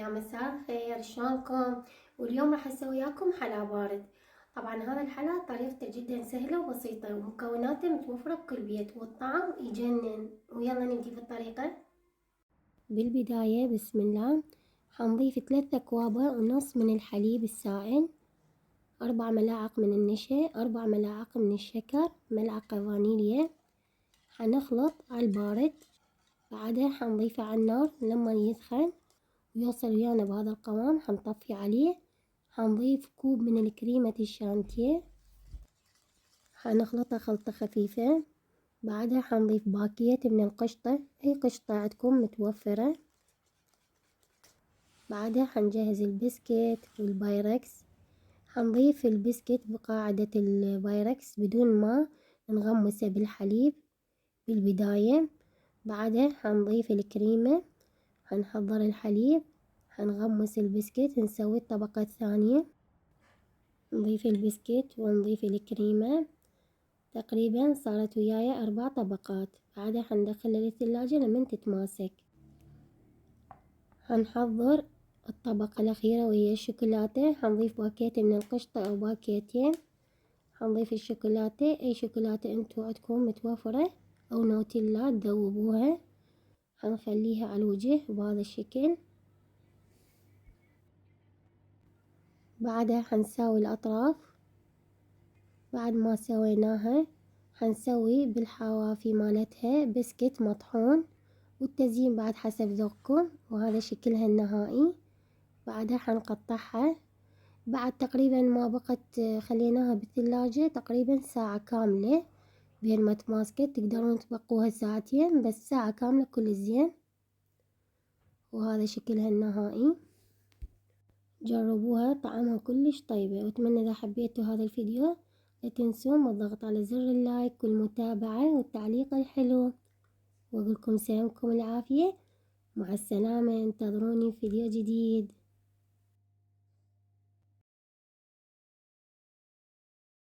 يا مساء الخير، شلونكم؟ واليوم راح اسوي وياكم حلا بارد. طبعا هذا الحلا طريقته جدا سهلة وبسيطة ومكوناته متوفرة بكل بيت والطعم يجنن. ويلا نبدي في الطريقة. بالبداية بسم الله، حنضيف 3 أكواب ونص من الحليب السائل، 4 ملاعق من النشا، 4 ملاعق من الشكر، ملعقة فانيليا. حنخلط على البارد، بعدها حنضيفه على النار لما يسخن ويوصل ويانا بهذا القوام. حنطفي عليه، حنضيف كوب من الكريمة الشانتيه، حنخلطها خلطة خفيفة. بعدها حنضيف باكيت من القشطة، أي قشطة عندكم متوفرة. بعدها حنجهز البسكيت والبايركس، حنضيف البسكيت بقاعدة البايركس بدون ما نغمسه بالحليب بالبداية. بعدها حنضيف الكريمة، حنحضر الحليب، حنغمس البسكيت، نسوي الطبقة الثانية، نضيف البسكيت ونضيف الكريمة. تقريبا صارت وياي 4 طبقات. بعدها حندخلها للثلاجة لمن تتماسك. حنحضر الطبقة الأخيرة وهي الشوكولاتة، حنضيف باكيت من القشطة أو باكيتين. حنضيف الشوكولاتة، أي شوكولاتة انتو عندكم متوفرة أو نوتيلا تذوبوها. حنخليها على الوجه بهذا الشكل. بعدها حنساوي الأطراف. بعد ما سويناها حنسوي بالحوافي مالتها بسكت مطحون، والتزيين بعد حسب ذوقكم، وهذا شكلها النهائي. بعدها حنقطعها. بعد تقريبا ما بقت خليناها بالثلاجة تقريبا ساعة كاملة بين ما تماسكت، تقدرون تبقوها ساعتين بس ساعة كاملة كل زين. وهذا شكلها النهائي. جربوها، طعمها كلش طيبة. واتمنى اذا حبيتوا هذا الفيديو لا تنسون الضغط على زر اللايك والمتابعة والتعليق الحلو، واقولكم سلامكم العافية. مع السلامة، انتظروني في فيديو جديد.